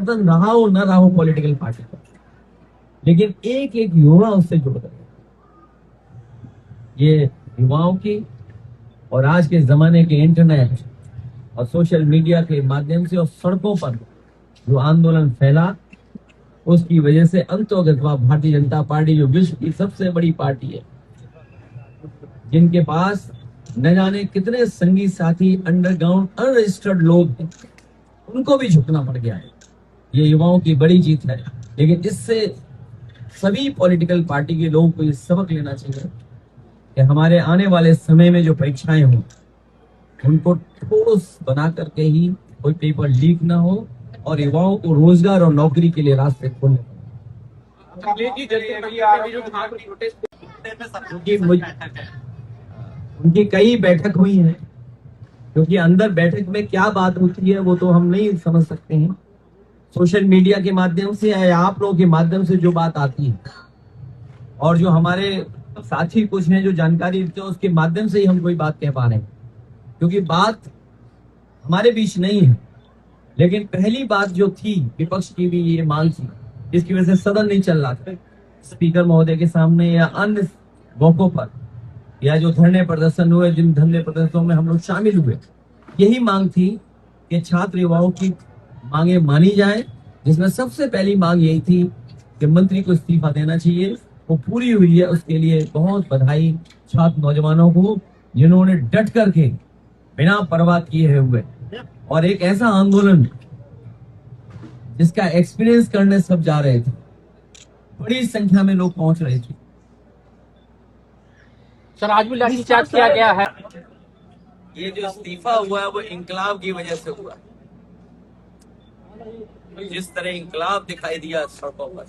रहा हो न रहा हो पॉलिटिकल पार्टी का, लेकिन एक एक युवा उससे जुड़ गए। ये युवाओं की और आज के जमाने के इंटरनेट और सोशल मीडिया के माध्यम से और सड़कों पर जो आंदोलन फैला, उसकी वजह से अंतोगत्वा भारतीय जनता पार्टी जो विश्व की सबसे बड़ी पार्टी है, जिनके पास न जाने कितने संगी साथी अंडरग्राउंड अनरजिस्टर्ड लोग हैं, उनको भी झुकना पड़ गया है। ये युवाओं की बड़ी जीत है। लेकिन इससे सभी पॉलिटिकल पार्टी के लोगों को ये सबक लेना चाहिए कि हमारे आने वाले समय में जो परीक्षाएं हों, उनको ठोस बना करके ही कोई पेपर लीक ना हो और युवाओं को रोजगार और नौकरी के लिए रास्ते खोलने उनकी कई बैठक हुई है, क्योंकि अंदर बैठक में क्या बात होती है वो तो हम नहीं समझ सकते हैं। सोशल मीडिया के माध्यम से या आप लोगों के माध्यम से जो बात आती है और जो हमारे साथी कुछ हैं जो जानकारी देते हैं, उसके माध्यम से ही हम कोई बात कह पा रहे हैं, क्योंकि बात हमारे बीच नहीं है। लेकिन पहली बात जो थी, विपक्ष की भी ये मांग थी, इसकी वजह से सदन नहीं चल रहा था। स्पीकर महोदय के सामने या अन्य मौकों पर या जो धरने प्रदर्शन हुए, जिन धरने प्रदर्शनों में हम लोग शामिल हुए, यही मांग थी कि छात्र युवाओं की मांगे मानी जाए, जिसमें सबसे पहली मांग यही थी कि मंत्री को इस्तीफा देना चाहिए। वो पूरी हुई है, उसके लिए बहुत बधाई छात्र नौजवानों को, जिन्होंने डट करके बिना परवाह किए हुए और एक ऐसा आंदोलन जिसका एक्सपीरियंस करने सब जा रहे थे, बड़ी संख्या में लोग पहुंच रहे थे। सर, आज भी लाठीचार्ज किया गया है। ये जो इस्तीफा हुआ है वो इंकलाब की वजह से हुआ। जिस तरह इंकलाब दिखाई दिया सड़कों पर,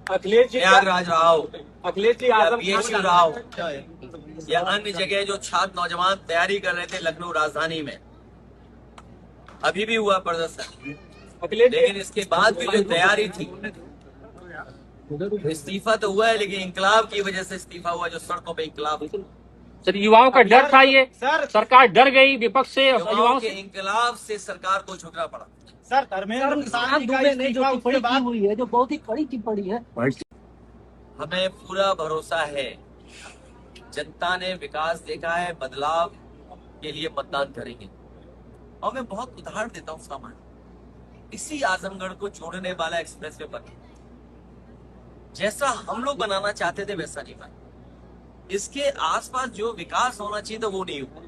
अखिलेश जी प्रयागराज रहा हो, अखिलेश जी BHU रहा हो, या अन्य जगह जो छात्र नौजवान तैयारी कर रहे थे लखनऊ राजधानी में, अभी भी हुआ प्रदर्शन। लेकिन इसके बाद भी जो तैयारी थी, इस्तीफा तो हुआ है, लेकिन इंकलाब की वजह से इस्तीफा हुआ, जो सड़कों पे इंकलाब। सर, युवाओं का डर था ये। सर, सरकार डर गई विपक्ष से, युवाओं के इंकलाब से सरकार को झुकना पड़ा। सर, धर्मेंद्र प्रधान दुबे ने जो टिप्पणी की हुई है, जो बहुत ही कड़ी टिप्पणी है, हमें पूरा भरोसा है जनता ने विकास देखा है, बदलाव के लिए मतदान करेंगे। और मैं बहुत उदाहरण देता हूँ सामान्य, इसी आजमगढ़ को जोड़ने वाला एक्सप्रेसवे बना, जैसा हम लोग बनाना चाहते थे वैसा नहीं बना। इसके आसपास जो विकास होना चाहिए था वो नहीं हुआ।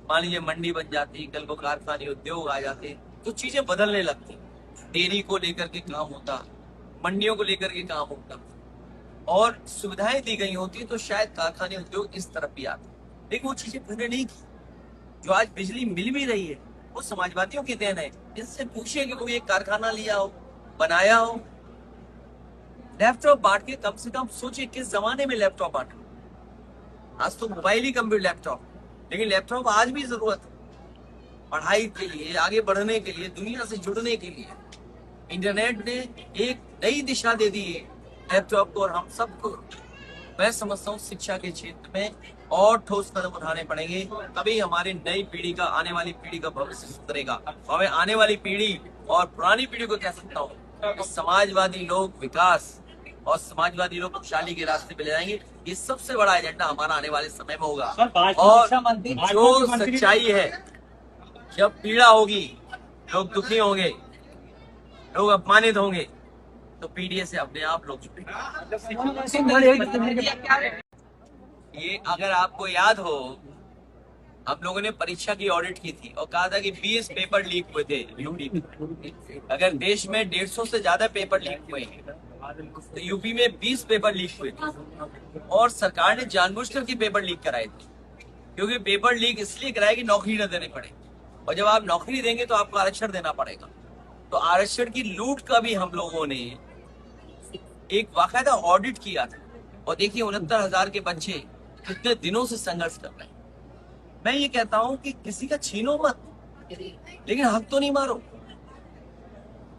मान लीजिए मंडी बन जाती, कल को कारखाने उद्योग आ जाते, तो चीजें बदलने लगती। डेयरी को लेकर के काम होता, मंडियों को लेकर के काम होता, और सुविधाएं दी गई होती तो शायद कारखाने उद्योग इस तरफ भी आते। लेकिन वो चीजें पूरी नहीं की। जो आज बिजली मिल भी रही है वो समाजवादियों की देन है। इससे पूछिए कि कोई एक कारखाना लिया हो, बनाया हो। लैपटॉप बांट के, कम से कम सोचिए किस जमाने में लैपटॉप बांटा। आज तो मोबाइल ही कंप्यूटर लैपटॉप, लेकिन लैपटॉप आज भी जरूरत है पढ़ाई के लिए, आगे बढ़ने के लिए, दुनिया से जुड़ने के लिए। इंटरनेट ने एक नई दिशा दे दी है लैपटॉप को, और हम सबको, मैं समझता हूँ, शिक्षा के क्षेत्र में और ठोस कदम उठाने पड़ेंगे, तभी हमारी नई पीढ़ी का, आने वाली पीढ़ी का भविष्य सुधरेगा। हमें आने वाली पीढ़ी और पुरानी पीढ़ी को कह सकता हूँ, समाजवादी लोग विकास और समाजवादी लोग खुशहाली के रास्ते पे ले जाएंगे। ये सबसे बड़ा एजेंडा हमारा आने वाले समय में होगा। और जो सच्चाई है, जब पीड़ा होगी, लोग दुखी होंगे, लोग अपमानित होंगे, तो पीढ़ी से अपने आप लोग छुपेंगे। ये अगर आपको याद हो, हम लोगों ने परीक्षा की ऑडिट की थी और कहा था कि 20 पेपर लीक हुए थे यूपी में। अगर देश में 150 से ज्यादा पेपर लीक हुए तो यूपी में 20 पेपर लीक हुए थे, और सरकार ने जानबूझकर के पेपर लीक कराए थे, क्योंकि पेपर लीक इसलिए कराए कि नौकरी न देनी पड़े, और जब आप नौकरी देंगे तो आपको आरक्षण देना पड़ेगा। तो आरक्षण की लूट का भी हम लोगों ने एक बाकायदा ऑडिट किया था, और देखिए 69,000 के बच्चे कितने दिनों से संघर्ष कर रहे हैं। मैं ये कहता हूं कि किसी का छीनो मत, लेकिन हक तो नहीं मारो।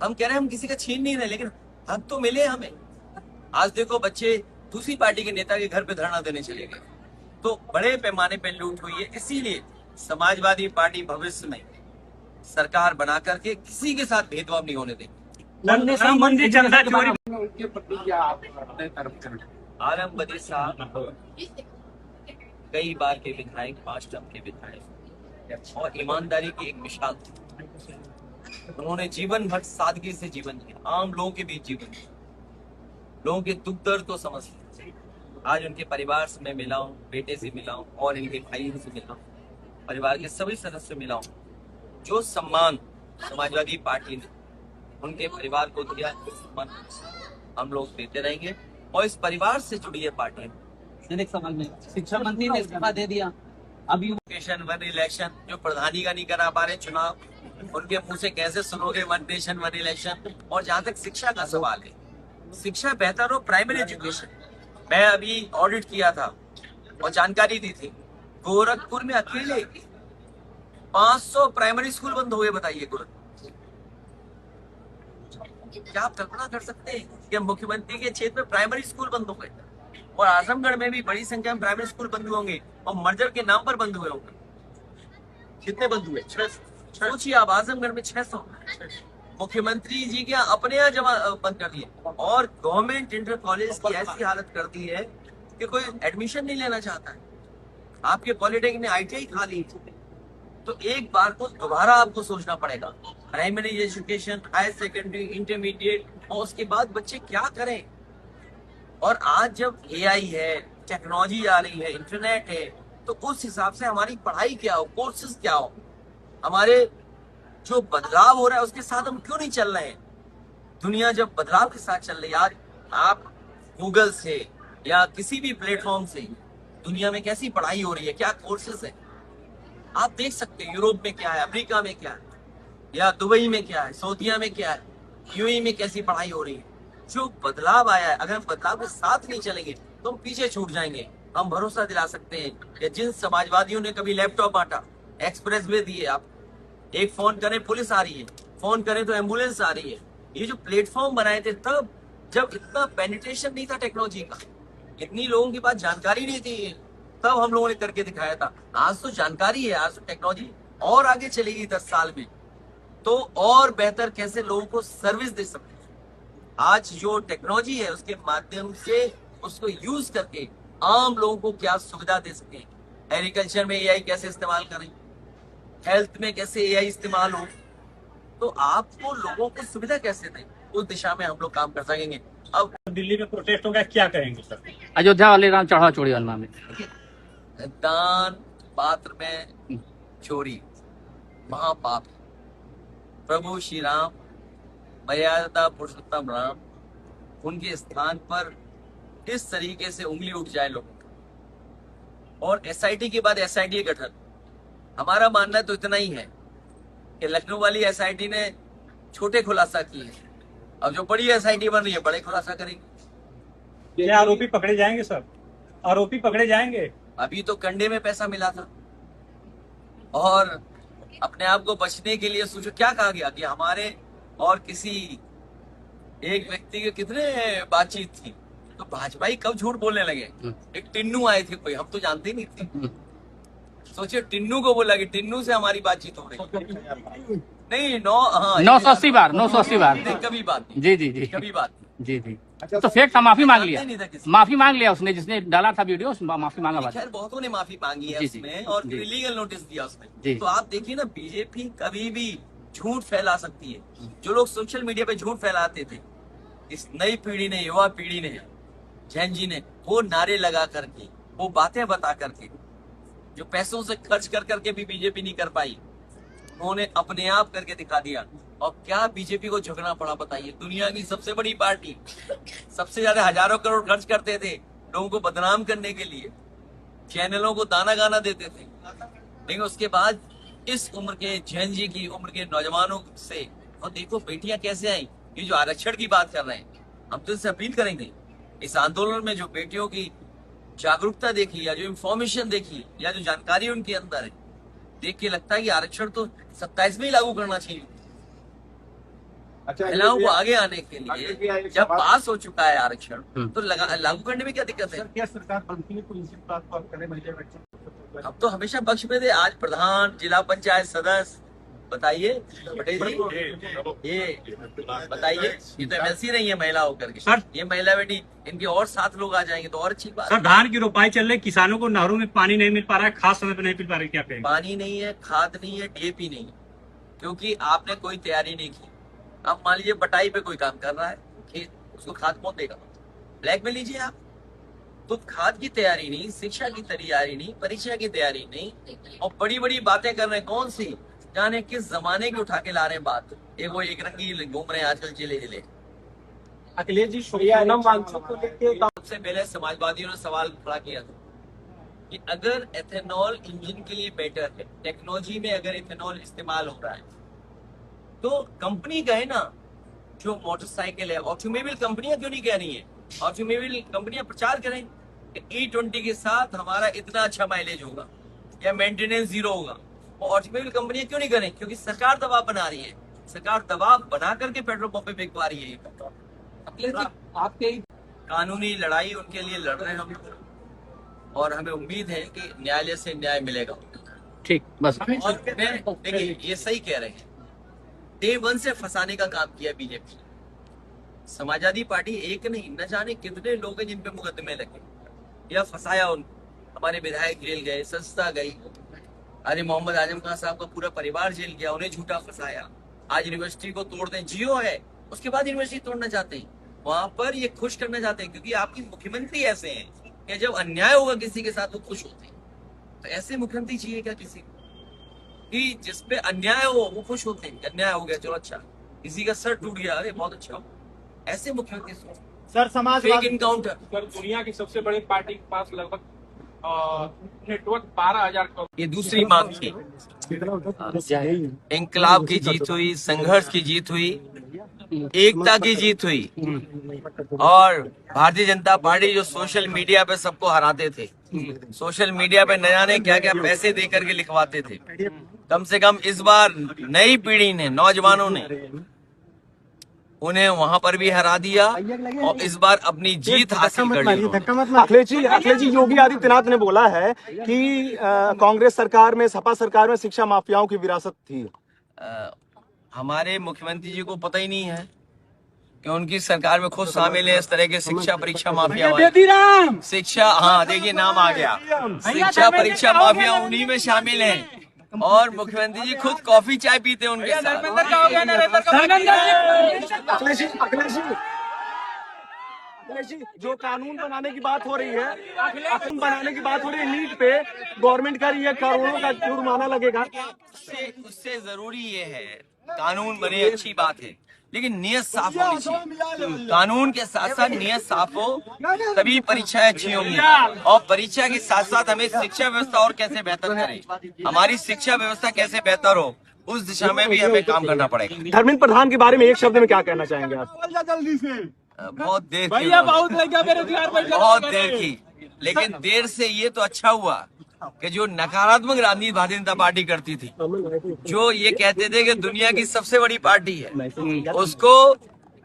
हम कह रहे हैं हम किसी का छीन नहीं रहे, लेकिन हक तो मिले हमें। आज देखो बच्चे दूसरी पार्टी के नेता के घर पे धरना देने चले गए, तो बड़े पैमाने पे लूट हुई है। इसीलिए समाजवादी पार्टी भविष्य में सरकार बना करके किसी के साथ भेदभाव नहीं होने देगी। बनने से ही मंदिर चंदा चोरी उनके प्रति क्या आप अपने तरफ से आलम बदी साहब कई बार के विधायक, 5 टर्म के विधायक और ईमानदारी की एक मिसाल थी। उन्होंने जीवन भर सादगी से जीवन जिया, आम लोगों के बीच जीवन जिया, लोगों के दुख दर्द को समझते। आज उनके परिवार से मैं मिला हूँ, बेटे से मिला हूँ और इनके भाइयों से मिला हूँ, परिवार के सभी सदस्य से मिला हूँ। जो सम्मान समाजवादी पार्टी ने उनके परिवार को दिया, उस सम्मान हम लोग देते रहेंगे। और इस परिवार से जुड़ी है पार्टी। एक सवाल में शिक्षा मंत्री ने इस्तीफा दे दिया, अभी नेशन वन इलेक्शन, जो प्रधानी का नहीं करा पा रहे चुनाव, उनके मुंह से कैसे सुनोगे वन नेशन वन इलेक्शन। और जहां तक शिक्षा का सवाल है, शिक्षा बेहतर हो, प्राइमरी एजुकेशन। मैं अभी ऑडिट किया था और जानकारी दी थी, गोरखपुर में अकेले 500 प्राइमरी स्कूल बंद हो गए। बताइए गोरखपुर, क्या आप कल्पना कर सकते हैं कि मुख्यमंत्री के क्षेत्र में प्राइमरी स्कूल बंद हो गए? और आजमगढ़ में भी बड़ी संख्या में प्राइमरी स्कूल बंद होंगे और मर्जर के नाम पर बंद हुए होंगे। कितने बंद हुए? 600। सोचिए आप, आजमगढ़ में 600। मुख्यमंत्री जी क्या अपने यहाँ जमा बंद कर दिए। और गवर्नमेंट इंटर कॉलेज की ऐसी हालत कर दी है कि कोई एडमिशन नहीं लेना चाहता है। आपके पॉलिटेक्निक ने ITI खा ली। तो एक बार को दोबारा आपको सोचना पड़ेगा, primary education, higher secondary, intermediate, और उसके बाद बच्चे क्या करें। और आज जब AI है, टेक्नोलॉजी आ रही है, इंटरनेट है, तो उस हिसाब से हमारी पढ़ाई क्या हो, कोर्सेज क्या हो, हमारे जो बदलाव हो रहा है उसके साथ हम क्यों नहीं चल रहे हैं। दुनिया जब बदलाव के साथ चल रही है, आज आप गूगल से या किसी भी प्लेटफॉर्म से दुनिया में कैसी पढ़ाई हो रही है, क्या कोर्सेज है, आप देख सकते हैं। यूरोप में क्या है, अमेरिका में क्या है, या दुबई में क्या है, सऊदीया में क्या है, UAE में कैसी पढ़ाई हो रही है। जो बदलाव आया है, अगर हम बदलाव के साथ नहीं चलेंगे तो हम पीछे छूट जाएंगे। हम भरोसा दिला सकते हैं कि जिन समाजवादियों ने कभी लैपटॉप बांटा, एक्सप्रेस वे दिए, आप एक फोन करें पुलिस आ रही है, फोन करें तो एम्बुलेंस आ रही है। ये जो प्लेटफॉर्म बनाए थे तब, जब इतना पेनिट्रेशन नहीं था टेक्नोलॉजी का, इतनी लोगों के पास जानकारी नहीं थी, तब हम लोगों ने करके दिखाया था। आज तो जानकारी है, आज तो टेक्नोलॉजी और आगे चलेगी 10 साल में, तो और बेहतर कैसे लोगों को सर्विस दे सकते हैं। आज जो टेक्नोलॉजी है उसके माध्यम से उसको यूज करके आम लोगों को क्या सुविधा दे सके। एग्रीकल्चर में AI कैसे इस्तेमाल करें, हेल्थ में कैसे AI इस्तेमाल हो, तो आपको लोगों को सुविधा कैसे दें, उस दिशा में हम लोग काम कर सकेंगे। अब दिल्ली में प्रोटेस्ट होगा, क्या करेंगे सर? अयोध्या वाले राम चढ़ावा चोरी वाला में दान पात्र में चोरी महापाप। प्रभु श्री राम, मर्यादा पुरुषोत्तम राम, उनके स्थान पर इस तरीके से उंगली उठ जाए लोगों का। और SIT के बाद SIT गठन, हमारा मानना तो इतना ही है कि लखनऊ वाली SIT ने छोटे खुलासा किए, अब जो बड़ी SIT बन रही है बड़े खुलासा करेगी। क्या आरोपी पकड़े जाएंगे सर? आरोपी पकड़े जाएंगे? अभी तो कंडे में पैसा मिला था, और अपने आप को बचने के लिए सोचो क्या कहा गया कि हमारे और किसी एक व्यक्ति के कितने बातचीत थी, तो भाजपा ही कब झूठ बोलने लगे। एक टिन्नू आए थे कोई, हम तो जानते ही नहीं थे, सोचिए टिन्नू को बोला कि टिन्नू से हमारी बातचीत हो रही। नहीं 980 बार 980 बार। नहीं, कभी बात नहीं, जी जी जी कभी बात नहीं। जी जी। तो फेक था, माफी मांग लिया, जानते नहीं था किसी। माफी मांग लिया उसने, जिसने डाला था वीडियो, माफी मांगा बात। खैर बहुतों ने माफी मांगी है जी, जी, उसमें, और जी। इलीगल नोटिस दिया उसने। जी। तो आप देखिए ना, बीजेपी कभी भी झूठ फैला सकती है। जो लोग सोशल मीडिया पे झूठ फैलाते थे, इस नई पीढ़ी ने, युवा पीढ़ी ने, जैन जी ने, वो नारे लगा करके, वो बातें बता करके, जो पैसों से खर्च कर करके भी बीजेपी नहीं कर पाई, उन्होंने अपने आप करके दिखा दिया। और क्या बीजेपी को झुकना पड़ा बताइए? दुनिया की सबसे बड़ी पार्टी, सबसे ज्यादा हजारों करोड़ खर्च करते थे लोगों को बदनाम करने के लिए, चैनलों को दाना गाना देते थे, लेकिन उसके बाद इस उम्र के, जैन जी की उम्र के नौजवानों से, और देखो बेटियां कैसे आई। ये जो आरक्षण की बात कर रहे हैं, हम तो इससे अपील करेंगे, इस आंदोलन में जो बेटियों की जागरूकता देखी, या जो इंफॉर्मेशन देखी, या जो जानकारी उनके अंदर है, देख के लगता है कि आरक्षण तो 27 में ही लागू करना चाहिए। महिलाओं को आगे आने के लिए जब पास हो चुका है आरक्षण, तो लागू करने में क्या दिक्कत है? क्या सरकार बनती है तो इसी बात को आप करें, महिला आरक्षण? अब तो हमेशा पक्ष में थे। आज प्रधान, जिला पंचायत सदस्य, बताइए पटेल जी, ये बताइए, ये तो एमएलसी नहीं है महिला होकर के सर। ये महिला बेटी, इनके और 7 लोग आ जाएंगे तो और अच्छी बात। सर धान की रोपाई चल रही, किसानों को नहरों में पानी नहीं मिल पा रहा है, खास समय पे नहीं मिल पा रहा है, क्या कहेंगे? पानी नहीं है, खाद नहीं है, डीएपी नहीं है, क्योंकि आपने कोई तैयारी नहीं की। अब मान लीजिए बटाई पे कोई काम कर रहा है, खेत, उसको खाद कौन देगा? ब्लैक में लीजिए आप। तो खाद की तैयारी नहीं, शिक्षा की तैयारी नहीं, परीक्षा की तैयारी नहीं, और बड़ी बड़ी बातें कर रहे हैं। कौन सी जाने किस जमाने की उठा के ला रहे हैं बात। वो एक रंगी घूम रहे हैं आजकल जिले जिले। अखिलेश जी सोनम वांगचुक को लेके सबसे पहले समाजवादियों ने सवाल खड़ा किया था कि अगर एथेनॉल इंजन के लिए बेटर है, टेक्नोलॉजी में अगर एथेनॉल इस्तेमाल हो रहा है, तो कंपनी कहे ना, जो मोटरसाइकिल है, ऑटोमोबाइल कंपनियां क्यों नहीं कह रही है? ऑटोमोबाइल कंपनियां प्रचार करें कि E20 के साथ हमारा इतना अच्छा माइलेज होगा या मेंटेनेंस 0 होगा। वो ऑटोमोबाइल कंपनियां क्यों नहीं करें? क्योंकि सरकार दबाव बना रही है, सरकार दबाव बना करके पेट्रोल पंप पे बिकवा रही है। अखिलेश जी, आपके कानूनी लड़ाई उनके लिए लड़ रहे हैं हम, और हमें उम्मीद है कि न्यायालय से न्याय मिलेगा। ठीक, बस। और मैं देखिए, ये सही कह रहे हैं, डे 1 से फंसाने का काम किया बीजेपी। समाजवादी पार्टी एक नहीं, न जाने कितने लोग हैं जिन पे मुकदमे लगे या फंसाया उनको। हमारे विधायक जेल गए, संस्था गई, अरे मोहम्मद आजम खान साहब का पूरा परिवार जेल गया, उन्हें झूठा फंसाया। आज यूनिवर्सिटी को तोड़ दें, जियो है, उसके बाद यूनिवर्सिटी तोड़ना चाहते हैं। वहां पर ये खुश करना चाहते हैं, क्योंकि आपकी मुख्यमंत्री ऐसे हैं कि जब अन्याय होगा किसी के साथ तो खुश होते हैं। तो ऐसे मुख्यमंत्री चाहिए क्या किसी को, कि जिसपे अन्याय हो वो खुश होते हैं? अन्याय हो गया, चलो अच्छा, किसी का सर टूट गया, अरे बहुत अच्छा हो। ऐसे मुख्यमंत्री सोचते हैं। सर समाज फेक इनकाउंटर। सर दुनिया की सबसे बड़ी पार्टी के पास लगभग नेटवर्क 12,000 करोड़। ये दूसरी मांग थी। इंकलाब की जीत हुई, संघर्ष की जीत हुई, एकता की जीत हुई, और भारतीय जनता पार्टी जो सोशल मीडिया पे सबको हराते थे, सोशल मीडिया पे न जाने क्या क्या पैसे दे करके लिखवाते थे, कम से कम इस बार नई पीढ़ी ने, नौजवानों ने उन्हें वहां पर भी हरा दिया और इस बार अपनी जीत हासिल कर ली। अखिलेश जी, योगी आदित्यनाथ ने बोला है कि कांग्रेस सरकार में, सपा सरकार में शिक्षा माफियाओं की विरासत थी। हमारे मुख्यमंत्री जी को पता ही नहीं है कि उनकी सरकार में खुद शामिल है इस तरह के शिक्षा परीक्षा माफिया वाले। शिक्षा, हाँ देखिए नाम आ गया, शिक्षा परीक्षा माफिया उन्हीं में शामिल हैं, और मुख्यमंत्री जी खुद कॉफी चाय पीते हैं उनके साथ। अखिलेश जी, जो कानून बनाने की बात हो रही है, कानून बनाने की बात हो रही है, नीट पे गवर्नमेंट का ये करोड़ों का जुर्माना लगेगा। उससे जरूरी ये है, कानून बने अच्छी बात है, लेकिन नियत साफ होनी चाहिए। कानून के साथ साथ नियत साफ हो, तभी परीक्षाएं अच्छी होंगी। और परीक्षा के साथ साथ हमें शिक्षा व्यवस्था और कैसे बेहतर करें, हमारी शिक्षा व्यवस्था कैसे बेहतर हो, उस दिशा में भी हमें काम करना पड़ेगा। धर्मेंद्र प्रधान के बारे में एक शब्द में क्या कहना चाहेंगे आप? बहुत देर की, बहुत देर की, लेकिन देर से ये तो अच्छा हुआ कि जो नकारात्मक राजनीति भारतीय जनता पार्टी करती थी, जो ये कहते थे कि दुनिया की सबसे बड़ी पार्टी है, उसको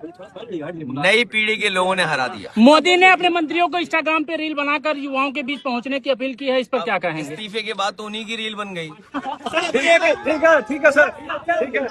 नई पीढ़ी के लोगों ने हरा दिया। मोदी ने अपने मंत्रियों को इंस्टाग्राम पे रील बनाकर युवाओं के बीच पहुंचने की अपील की है, इस पर क्या कहेंगे? इस्तीफे के बाद तो उन्हीं की रील बन गई। ठीक है सर, ठीक है।